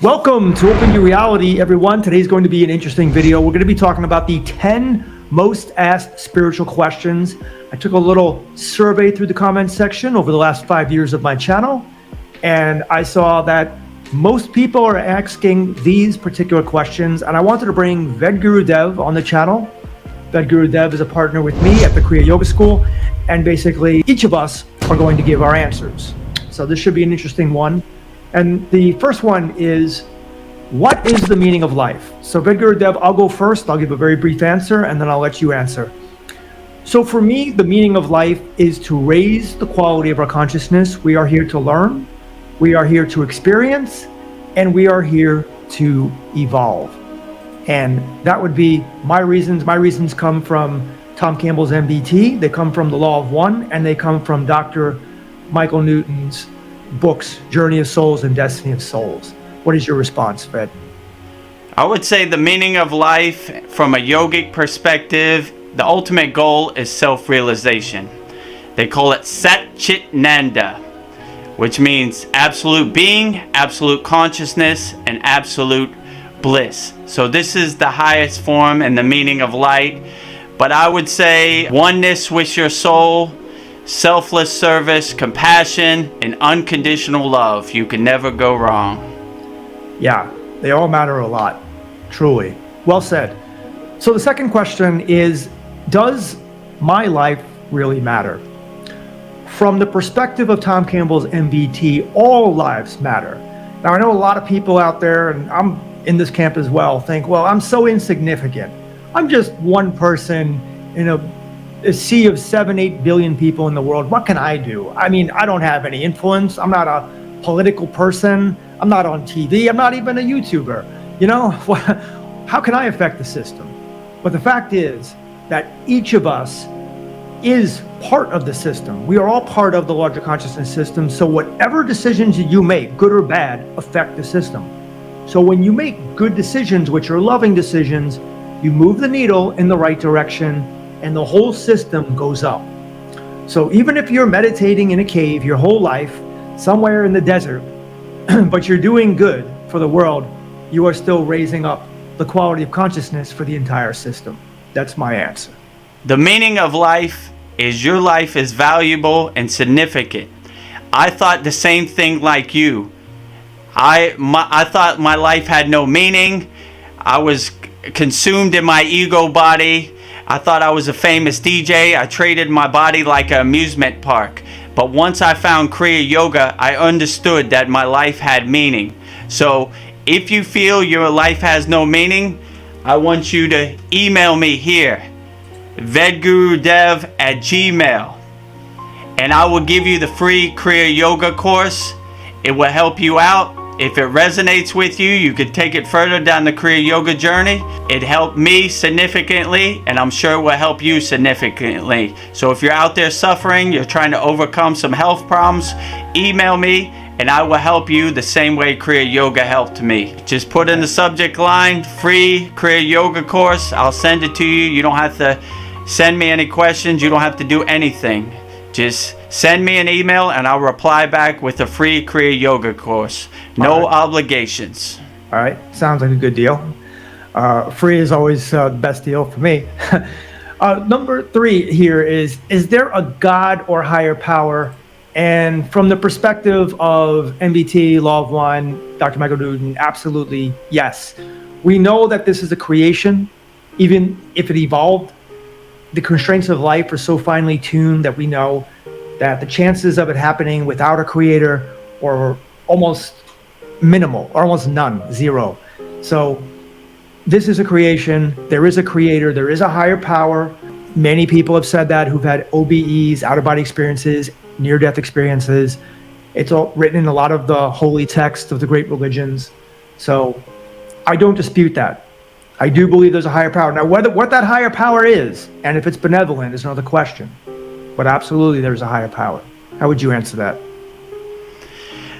Welcome to Open Your Reality, everyone. Today's going to be an interesting video. We're going to be talking about the 10 most asked spiritual questions. I took a little survey through the comments section over the last 5 years of my channel, and I saw that most people are asking these particular questions, and I wanted to bring Vedagurudev on the channel. Vedagurudev is a partner with me at the Kriya Yoga School, and basically each of us are going to give our answers. So this should be an interesting one. And the first one is, what is the meaning of life? So Vedagurudev, I'll go first. I'll give a very brief answer, and then I'll let you answer. So for me, the meaning of life is to raise the quality of our consciousness. We are here to learn, we are here to experience, and we are here to evolve. And that would be my reasons. My reasons come from Tom Campbell's MBT, they come from the Law of One, and they come from Dr. Michael Newton's books, Journey of Souls and Destiny of Souls. What is your response, Ved? I would say the meaning of life from a yogic perspective, the ultimate goal is self-realization. They call it Sat Chit Nanda, which means absolute being, absolute consciousness, and absolute bliss. So this is the highest form and the meaning of light. But I would say oneness with your soul, selfless service, compassion, and unconditional love. You can never go wrong. Yeah, they all matter a lot, truly. Well said. So the second question is, does my life really matter? From the perspective of Tom Campbell's MBT, all lives matter. Now, I know a lot of people out there, and I'm in this camp as well, think, well, I'm so insignificant. I'm just one person in a sea of 7-8 billion people in the world. What can I do? I mean, I don't have any influence. I'm not a political person. I'm not on TV. I'm not even a YouTuber. You know, how can I affect the system? But the fact is that each of us is part of the system. We are all part of the larger consciousness system. So whatever decisions you make, good or bad, affect the system. So when you make good decisions, which are loving decisions, you move the needle in the right direction, and the whole system goes up. So even if you're meditating in a cave your whole life, somewhere in the desert, but you're doing good for the world, you are still raising up the quality of consciousness for the entire system. That's my answer. The meaning of life is your life is valuable and significant. I thought the same thing like you. I thought my life had no meaning. I was consumed in my ego body. I thought I was a famous DJ. I traded my body like an amusement park. But once I found Kriya Yoga, I understood that my life had meaning. So if you feel your life has no meaning, I want you to email me here, vedagurudev@gmail.com, and I will give you the free Kriya Yoga course. It will help you out. If it resonates with you, you could take it further down the Kriya Yoga journey. It helped me significantly, and I'm sure it will help you significantly. So if you're out there suffering, you're trying to overcome some health problems, email me, and I will help you the same way Kriya Yoga helped me. Just put in the subject line, free Kriya Yoga course. I'll send it to you. You don't have to send me any questions. You don't have to do anything. Just send me an email and I'll reply back with a free Kriya Yoga course. No obligations. All right, sounds like a good deal. Free is always the best deal for me. Number 3 here is there a God or higher power? And from the perspective of MBT, Law of One, Dr. Michael Newton, absolutely yes. We know that this is a creation. Even if it evolved, the constraints of life are so finely tuned that we know that the chances of it happening without a creator are almost minimal, or almost none, zero. So this is a creation. There is a creator. There is a higher power. Many people have said that who've had OBEs, out-of-body experiences, near-death experiences. It's all written in a lot of the holy texts of the great religions. So I don't dispute that. I do believe there's a higher power. Now, what that higher power is, and if it's benevolent, is another question. But absolutely, there's a higher power. How would you answer that?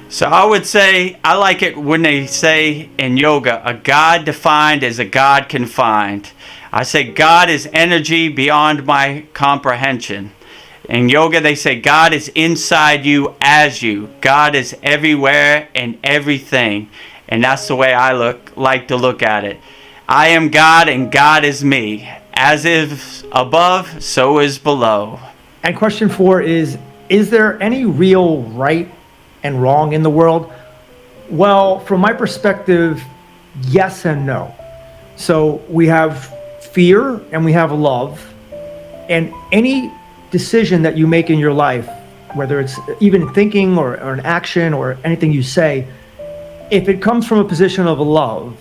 So I would say, I like it when they say in yoga, a God defined is a God confined. I say God is energy beyond my comprehension. In yoga, they say God is inside you as you. God is everywhere and everything. And that's the way I like to look at it. I am God and God is me. As is above, so is below. And question 4 is there any real right and wrong in the world? Well, from my perspective, yes and no. So we have fear and we have love. And any decision that you make in your life, whether it's even thinking or an action or anything you say, if it comes from a position of love,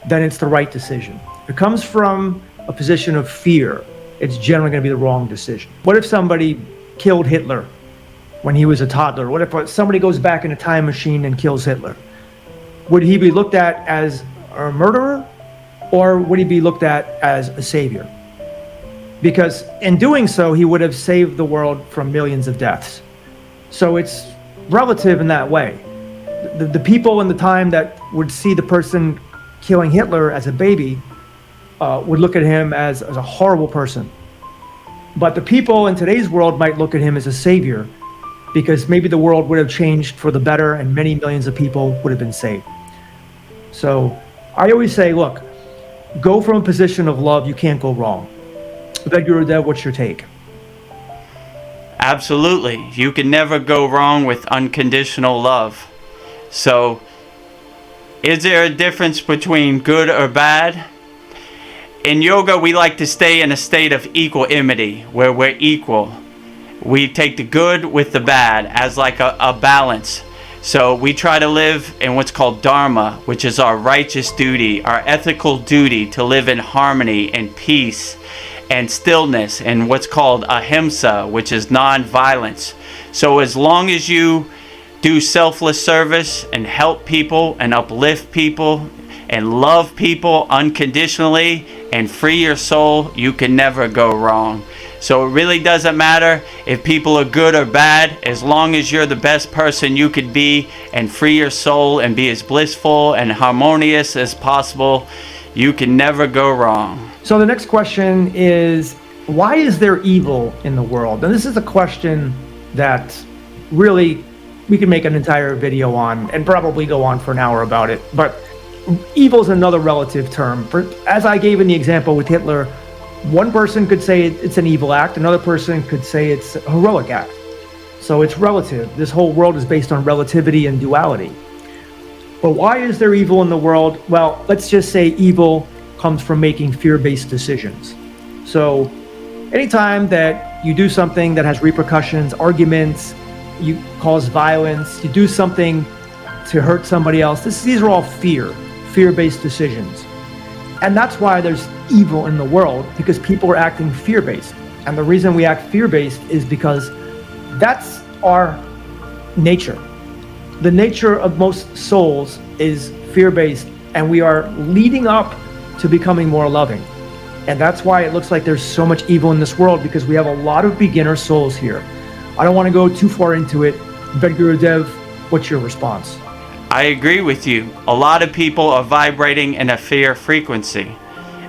then it's the right decision. If it comes from a position of fear, it's generally going to be the wrong decision. What if somebody killed Hitler when he was a toddler? What if somebody goes back in a time machine and kills Hitler? Would he be looked at as a murderer, or would he be looked at as a savior? Because in doing so, he would have saved the world from millions of deaths. So it's relative in that way. The people in the time that would see the person killing Hitler as a baby would look at him as a horrible person. But the people in today's world might look at him as a savior, because maybe the world would have changed for the better and many millions of people would have been saved. So I always say, look, go from a position of love, you can't go wrong. Vedagurudev, what's your take? Absolutely. You can never go wrong with unconditional love. So, is there a difference between good or bad? In yoga, we like to stay in a state of equanimity, where we're equal. We take the good with the bad as like a balance. So we try to live in what's called dharma, which is our righteous duty, our ethical duty to live in harmony and peace and stillness, and what's called ahimsa, which is non-violence. So as long as you do selfless service and help people and uplift people and love people unconditionally and free your soul, you can never go wrong. So it really doesn't matter if people are good or bad, as long as you're the best person you could be and free your soul and be as blissful and harmonious as possible, you can never go wrong. So the next question is, why is there evil in the world? And this is a question that really we could make an entire video on and probably go on for an hour about it. But evil is another relative term. As I gave in the example with Hitler, one person could say it's an evil act, another person could say it's a heroic act. So it's relative. This whole world is based on relativity and duality. But why is there evil in the world? Well, let's just say evil comes from making fear-based decisions. So anytime that you do something that has repercussions, arguments, you cause violence, you do something to hurt somebody else, these are all fear-based decisions. And that's why there's evil in the world, because people are acting fear-based. And the reason we act fear-based is because that's our nature. The nature of most souls is fear-based, and we are leading up to becoming more loving. And that's why it looks like there's so much evil in this world, because we have a lot of beginner souls here. I don't want to go too far into it. Vedagurudev, what's your response? I agree with you. A lot of people are vibrating in a fear frequency.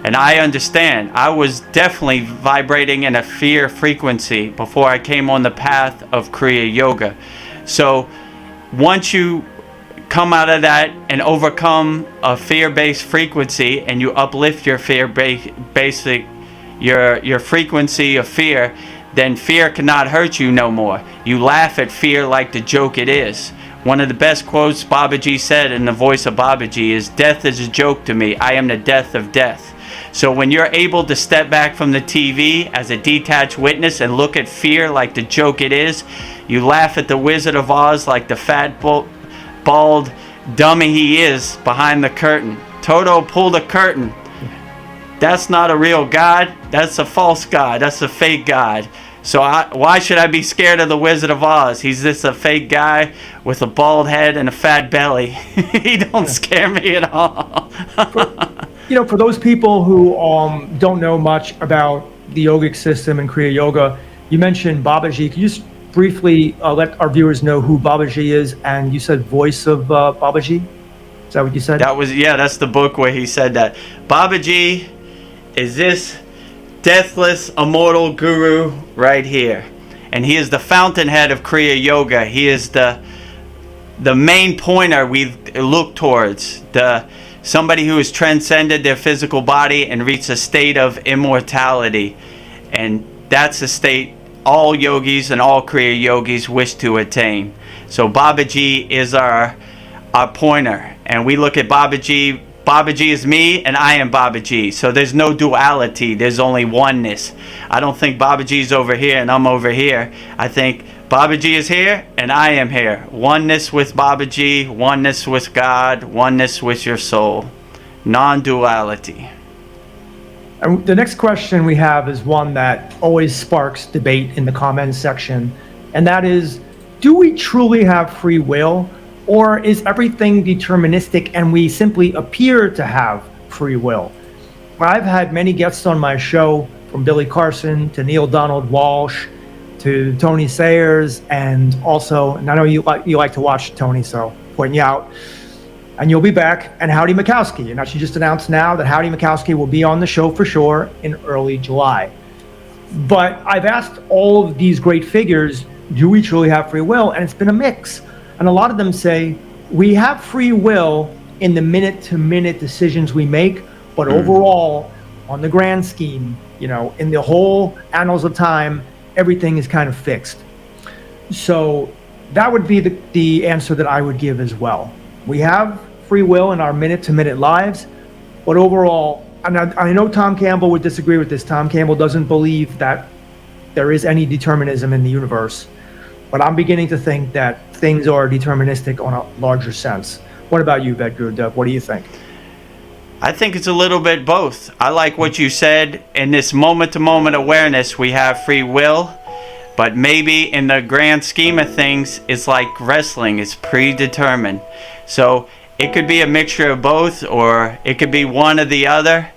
And I understand. I was definitely vibrating in a fear frequency before I came on the path of Kriya Yoga. So once you come out of that and overcome a fear-based frequency, and you uplift your your frequency of fear, then fear cannot hurt you no more. You laugh at fear like the joke it is. One of the best quotes Babaji said in the voice of Babaji is, "Death is a joke to me. I am the death of death." So when you're able to step back from the TV as a detached witness and look at fear like the joke it is, you laugh at the Wizard of Oz like the fat, bald dummy he is behind the curtain. Toto, pull the curtain. That's not a real God. That's a false God. That's a fake God. So why should I be scared of the Wizard of Oz? He's just a fake guy with a bald head and a fat belly. He don't scare me at all. For those people who don't know much about the yogic system and Kriya Yoga, you mentioned Babaji. Can you just briefly let our viewers know who Babaji is? And you said voice of Babaji? Is that what you said? That's the book where he said that. Babaji is this deathless, immortal guru right here. And he is the fountainhead of Kriya Yoga. He is the the main pointer we look towards, somebody who has transcended their physical body and reached a state of immortality. And that's a state all yogis and all Kriya yogis wish to attain. So Babaji is our pointer, and we look at Babaji. Babaji is me and I am Babaji. So there's no duality, there's only oneness. I don't think Babaji's over here and I'm over here. I think Babaji is here and I am here. Oneness with Babaji, oneness with God, oneness with your soul. Non-duality. And the next question we have is one that always sparks debate in the comments section, and that is, do we truly have free will, or is everything deterministic and we simply appear to have free will? I've had many guests on my show, from Billy Carson to Neil Donald Walsh to Tony Sayers, and also, and I know you like to watch Tony, so pointing you out, and you'll be back, and Howdy Mikowski. And she just announced now that Howdy Mikowski will be on the show for sure in early July. But I've asked all of these great figures, do we truly have free will? And it's been a mix. And a lot of them say, we have free will in the minute-to-minute decisions we make, but overall, on the grand scheme, in the whole annals of time, everything is kind of fixed. So that would be the answer that I would give as well. We have free will in our minute-to-minute lives, but overall, and I know Tom Campbell would disagree with this. Tom Campbell doesn't believe that there is any determinism in the universe, but I'm beginning to think that things are deterministic on a larger sense. What about you, Vedagurudev? What do you think? I think it's a little bit both. I like what you said. In this moment-to-moment awareness, we have free will, but maybe in the grand scheme of things, it's like wrestling. It's predetermined. So it could be a mixture of both, or it could be one or the other.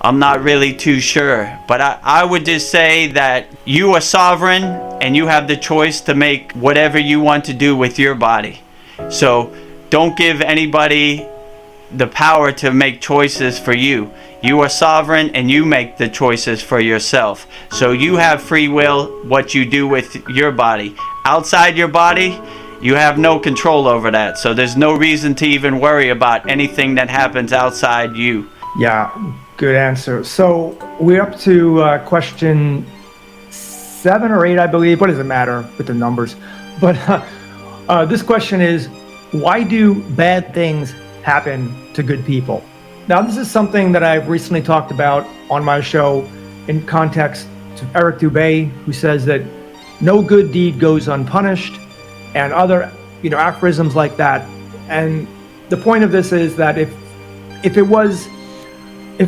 I'm not really too sure. But I would just say that you are sovereign and you have the choice to make whatever you want to do with your body. So don't give anybody the power to make choices for you. You are sovereign and you make the choices for yourself. So you have free will what you do with your body. Outside your body, you have no control over that. So there's no reason to even worry about anything that happens outside you. Yeah, good answer. So we're up to question 7 or 8, I believe. What does it matter with the numbers? But this question is, why do bad things happen to good people? Now, this is something that I've recently talked about on my show in context to Eric Dubay, who says that no good deed goes unpunished, and other, aphorisms like that. And the point of this is that if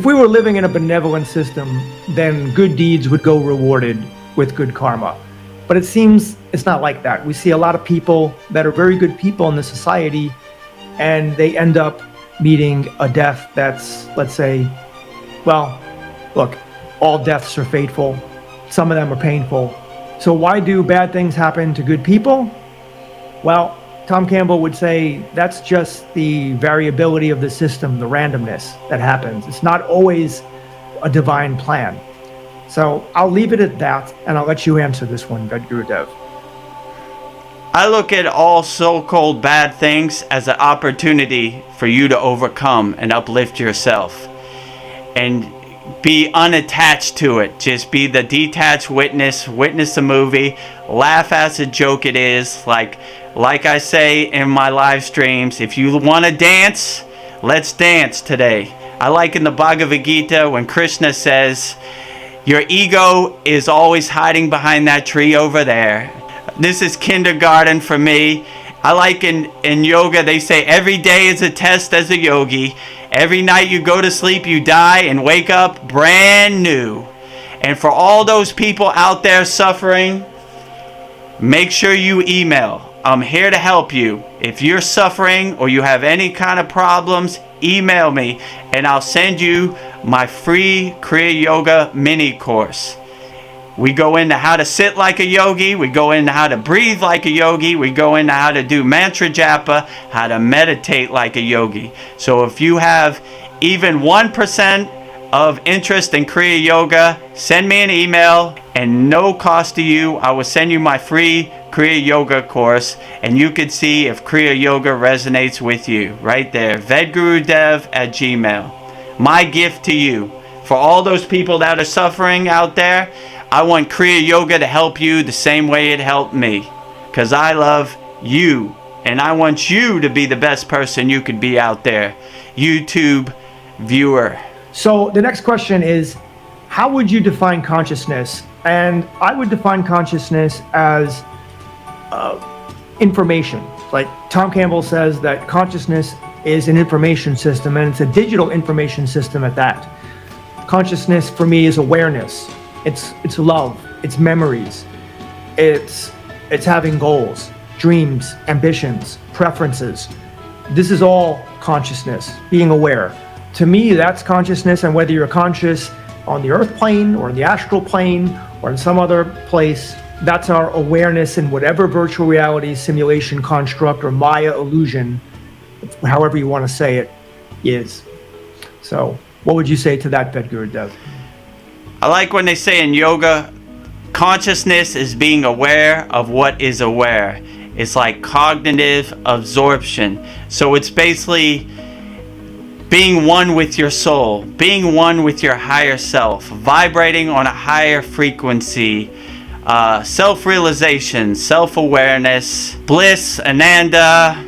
we were living in a benevolent system, then good deeds would go rewarded with good karma. But it seems it's not like that. We see a lot of people that are very good people in the society, and they end up meeting a death that's, let's say, well, look, all deaths are fateful. Some of them are painful. So why do bad things happen to good people? Well, Tom Campbell would say that's just the variability of the system, the randomness that happens. It's not always a divine plan. So I'll leave it at that, and I'll let you answer this one, Vedagurudev. I look at all so-called bad things as an opportunity for you to overcome and uplift yourself. And be unattached to it. Just be the detached witness the movie, laugh as a joke it is. Like I say in my live streams, if you want to dance, let's dance today. I like in the Bhagavad Gita when Krishna says, your ego is always hiding behind that tree over there. This is kindergarten for me. I like in yoga, they say every day is a test as a yogi. Every night you go to sleep, you die and wake up brand new. And for all those people out there suffering, make sure you email. I'm here to help you. If you're suffering or you have any kind of problems, email me and I'll send you my free Kriya Yoga mini course. We go into how to sit like a yogi. We go into how to breathe like a yogi. We go into how to do mantra japa, how to meditate like a yogi. So if you have even 1% of interest in Kriya Yoga, send me an email and no cost to you. I will send you my free Kriya Yoga course, and you could see if Kriya Yoga resonates with you right there. Vedagurudev@gmail. My gift to you, for all those people that are suffering out there, I want Kriya Yoga to help you the same way it helped me, because I love you, and I want you to be the best person you could be out there, YouTube viewer. So the next question is, how would you define consciousness? And I would define consciousness as information. Like Tom Campbell says that consciousness is an information system, and it's a digital information system at that. Consciousness for me is awareness. It's love. It's memories. It's having goals, dreams, ambitions, preferences. This is all consciousness, being aware. To me, that's consciousness, and whether you're conscious on the earth plane or in the astral plane or in some other place, that's our awareness in whatever virtual reality, simulation, construct, or Maya illusion, however you want to say it, is. So what would you say to that, Vedagurudev? I like when they say in yoga, consciousness is being aware of what is aware. It's like cognitive absorption. So it's basically being one with your soul, being one with your higher self, vibrating on a higher frequency, self-realization, self-awareness, bliss, ananda.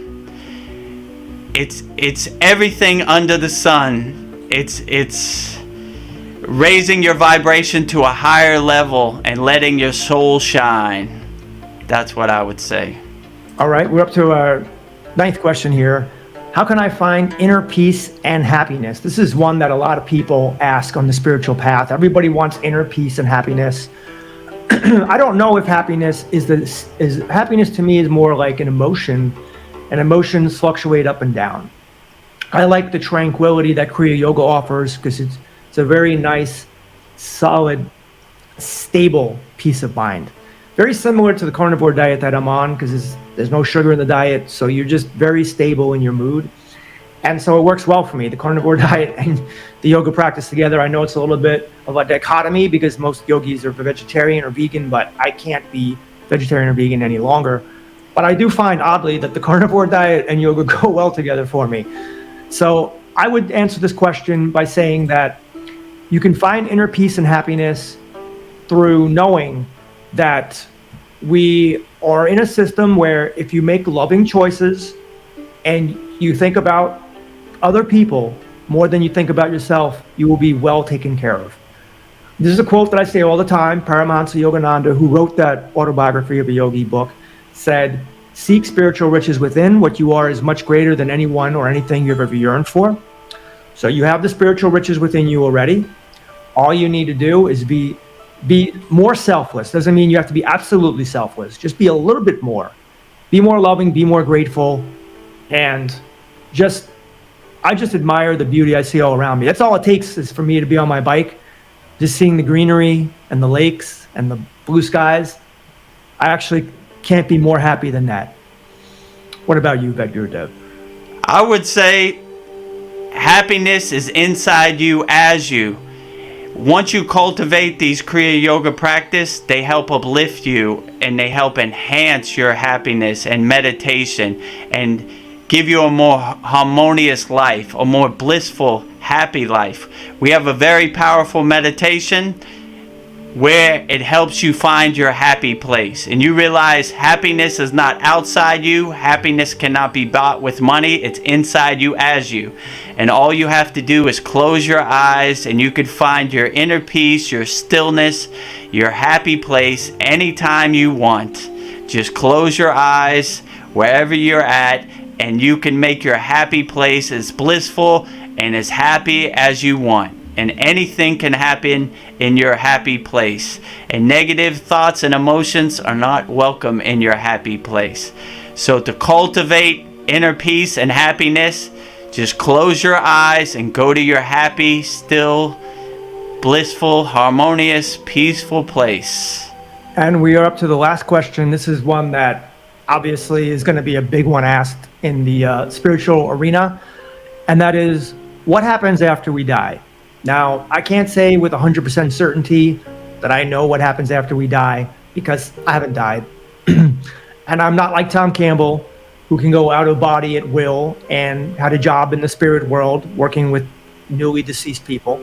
It's everything under the sun. It's raising your vibration to a higher level and letting your soul shine. That's what I would say. All right, we're up to our 9th question here. How can I find inner peace and happiness? This is one that a lot of people ask on the spiritual path. Everybody wants inner peace and happiness. I don't know if happiness happiness to me is more like an emotion, and emotions fluctuate up and down. I like the tranquility that Kriya Yoga offers because it's a very nice, solid, stable peace of mind. Very similar to the carnivore diet that I'm on, because there's no sugar in the diet, so you're just very stable in your mood. And so it works well for me, the carnivore diet and the yoga practice together. I know it's a little bit of a dichotomy because most yogis are vegetarian or vegan, but I can't be vegetarian or vegan any longer. But I do find, oddly, that the carnivore diet and yoga go well together for me. So I would answer this question by saying that you can find inner peace and happiness through knowing that we are in a system where if you make loving choices and you think about other people more than you think about yourself, you will be well taken care of. This is a quote that I say all the time. Paramahansa Yogananda, who wrote that autobiography of a yogi book, said, "Seek spiritual riches within. What you are is much greater than anyone or anything you've ever yearned for." So you have the spiritual riches within you already. All you need to do is be more selfless. Doesn't mean you have to be absolutely selfless. Just be a little bit more. Be more loving, be more grateful, and I just admire the beauty I see all around me. That's all it takes is for me to be on my bike, just seeing the greenery and the lakes and the blue skies. I actually can't be more happy than that. What about you, Vedagurudev? I would say happiness is inside you as you. Once you cultivate these Kriya Yoga practice, they help uplift you and they help enhance your happiness and meditation and give you a more harmonious life, a more blissful, happy life. We have a very powerful meditation where it helps you find your happy place. And you realize happiness is not outside you. Happiness cannot be bought with money. It's inside you as you. And all you have to do is close your eyes and you could find your inner peace, your stillness, your happy place anytime you want. Just close your eyes wherever you're at and you can make your happy place as blissful and as happy as you want. And anything can happen in your happy place. And negative thoughts and emotions are not welcome in your happy place. So to cultivate inner peace and happiness, just close your eyes and go to your happy, still, blissful, harmonious, peaceful place. And we are up to the last question. This is one that obviously is going to be a big one asked in the spiritual arena. And that is, what happens after we die? Now, I can't say with 100% certainty that I know what happens after we die because I haven't died. And I'm not like Tom Campbell, who can go out of body at will and had a job in the spirit world working with newly deceased people.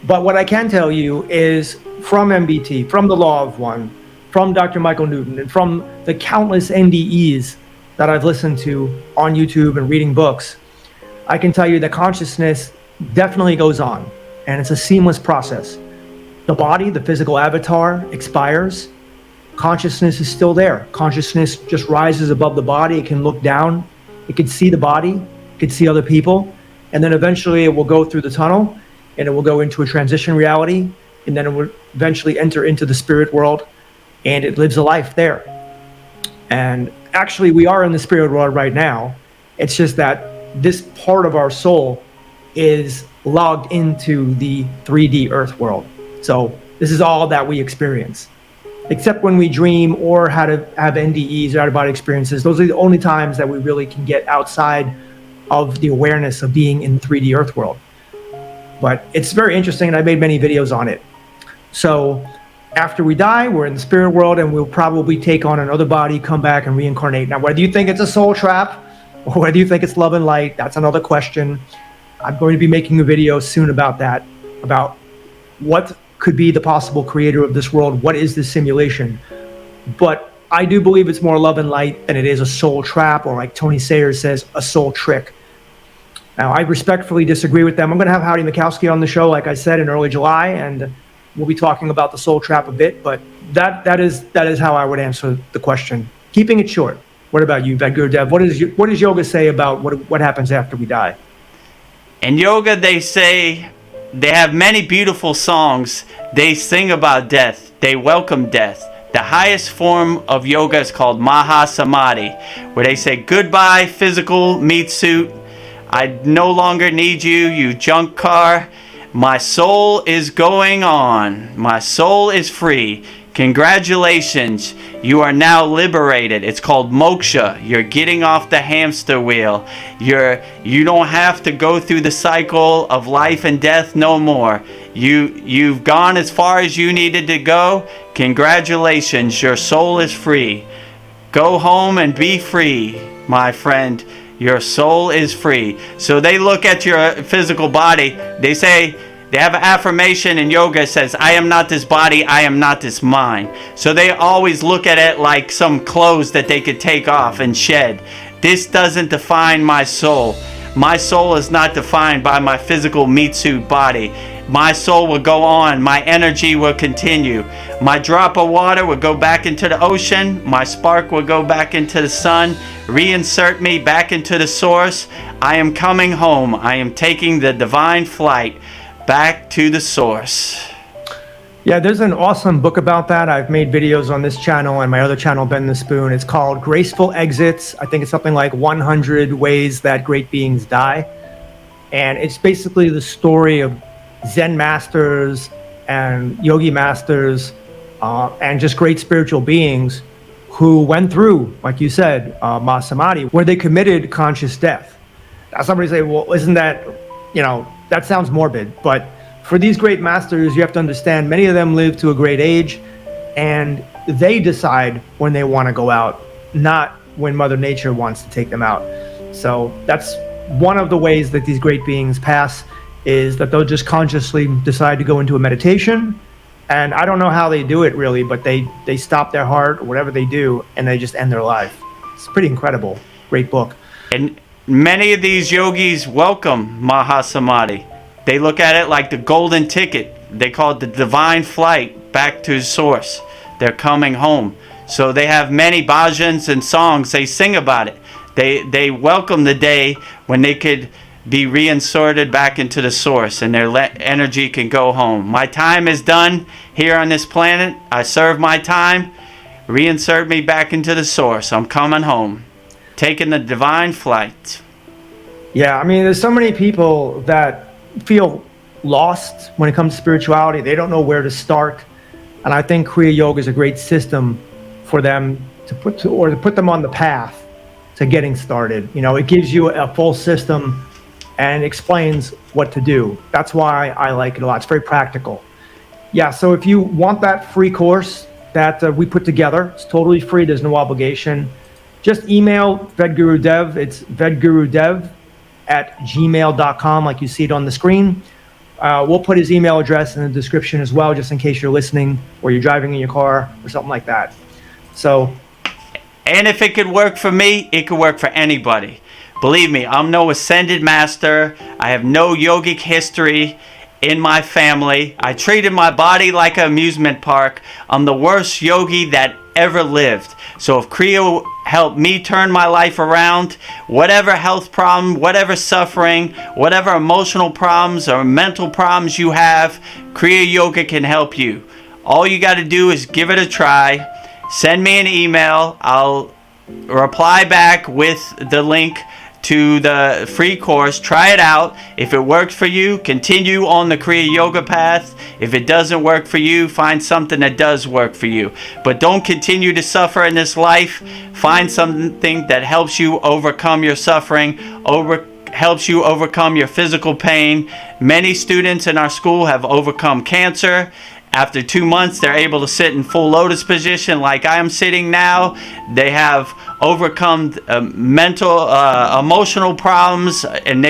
But what I can tell you is from MBT, from the Law of One, from Dr. Michael Newton, and from the countless NDEs that I've listened to on YouTube and reading books, I can tell you that consciousness definitely goes on, and it's a seamless process. The body, the physical avatar, expires. Consciousness is still there. Consciousness just rises above the body. It can look down. It can see the body. It can see other people. And then eventually it will go through the tunnel, and it will go into a transition reality, and then it will eventually enter into the spirit world, and it lives a life there. And actually, we are in the spirit world right now. It's just that this part of our soul is logged into the 3D earth world. So this is all that we experience. Except when we dream or have NDEs or out-of-body experiences, those are the only times that we really can get outside of the awareness of being in 3D earth world. But it's very interesting, and I made many videos on it. So after we die, we're in the spirit world, and we'll probably take on another body, come back, and reincarnate. Now, whether you think it's a soul trap or whether you think it's love and light, that's another question. I'm going to be making a video soon about that, about what could be the possible creator of this world. What is this simulation? But I do believe it's more love and light than it is a soul trap, or like Tony Sayers says, a soul trick. Now, I respectfully disagree with them. I'm going to have Howdy Mikowski on the show, like I said, in early July, and we'll be talking about the soul trap a bit, but that is how I would answer the question. Keeping it short. What about you, Vedagurudev? What does yoga say about what happens after we die? In yoga, they say they have many beautiful songs. They sing about death. They welcome death. The highest form of yoga is called Mahasamadhi, where they say, goodbye, physical meat suit. I no longer need you, you junk car. My soul is going on. My soul is free. Congratulations. You are now liberated. It's called moksha. You're getting off the hamster wheel. You don't have to go through the cycle of life and death no more. You've gone as far as you needed to go. Congratulations. Your soul is free. Go home and be free, my friend. Your soul is free. So they look at your physical body. They say, they have an affirmation in yoga that says, I am not this body, I am not this mind. So they always look at it like some clothes that they could take off and shed. This doesn't define my soul. My soul is not defined by my physical meat suit body. My soul will go on. My energy will continue. My drop of water will go back into the ocean. My spark will go back into the sun. Reinsert me back into the source. I am coming home. I am taking the divine flight back to the source. Yeah, there's an awesome book about that. I've made videos on this channel and my other channel, Bend the Spoon. It's called Graceful Exits. I think it's something like 100 Ways That Great Beings Die. And it's basically the story of Zen masters and yogi masters and just great spiritual beings who went through, like you said, Mahasamadhi, where they committed conscious death. Now somebody say, well, isn't that, that sounds morbid, but for these great masters, you have to understand many of them live to a great age, and they decide when they want to go out, not when Mother Nature wants to take them out. So that's one of the ways that these great beings pass, is that they'll just consciously decide to go into a meditation. And I don't know how they do it really, but they stop their heart or whatever they do, and they just end their life. It's pretty incredible. Great book. And many of these yogis welcome Mahasamadhi. They look at it like the golden ticket. They call it the divine flight back to source. They're coming home. So they have many bhajans and songs. They sing about it. They welcome the day when they could be reinserted back into the source and their energy can go home. My time is done here on this planet. I serve my time. Reinsert me back into the source. I'm coming home. Taking the divine flight. Yeah, I mean, there's so many people that feel lost when it comes to spirituality. They don't know where to start. And I think Kriya Yoga is a great system for them to put them on the path to getting started. It gives you a full system and explains what to do. That's why I like it a lot. It's very practical. Yeah, so if you want that free course, that we put together. It's totally free. There's no obligation. Just email Vedagurudev. It's vedagurudev@gmail.com, like you see it on the screen. We'll put his email address in the description as well, just in case you're listening or you're driving in your car or something like that. So, and if it could work for me, it could work for anybody. Believe me, I'm no ascended master. I have no yogic history in my family. I treated my body like an amusement park. I'm the worst yogi that ever lived. So if Kriya helped me turn my life around, whatever health problem, whatever suffering, whatever emotional problems or mental problems you have, Kriya Yoga can help you. All you got to do is give it a try. Send me an email. I'll reply back with the link to the free course. Try it out. If it works for you, continue on the Kriya Yoga path. If it doesn't work for you, find something that does work for you. But don't continue to suffer in this life. Find something that helps you overcome your suffering, helps you overcome your physical pain. Many students in our school have overcome cancer. After 2 months, they're able to sit in full lotus position like I am sitting now. They have overcome mental, emotional problems, and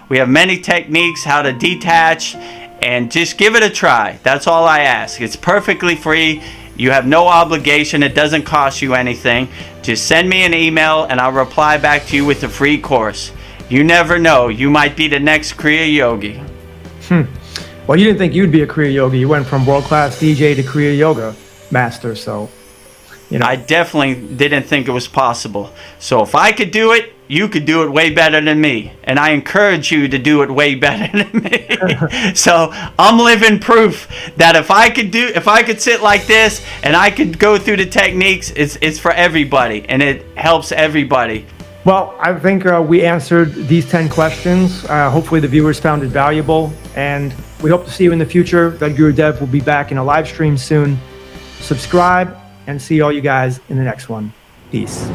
we have many techniques how to detach, and just give it a try. That's all I ask. It's perfectly free. You have no obligation. It doesn't cost you anything. Just send me an email, and I'll reply back to you with the free course. You never know. You might be the next Kriya Yogi. Well, you didn't think you'd be a Kriya Yogi. You went from world-class DJ to Kriya Yoga master, so, you know. I definitely didn't think it was possible. So if I could do it, you could do it way better than me. And I encourage you to do it way better than me. So I'm living proof that if I could sit like this and I could go through the techniques, it's for everybody and it helps everybody. Well, I think we answered these 10 questions. Hopefully the viewers found it valuable, and we hope to see you in the future. Vedagurudev will be back in a live stream soon. Subscribe, and see all you guys in the next one. Peace.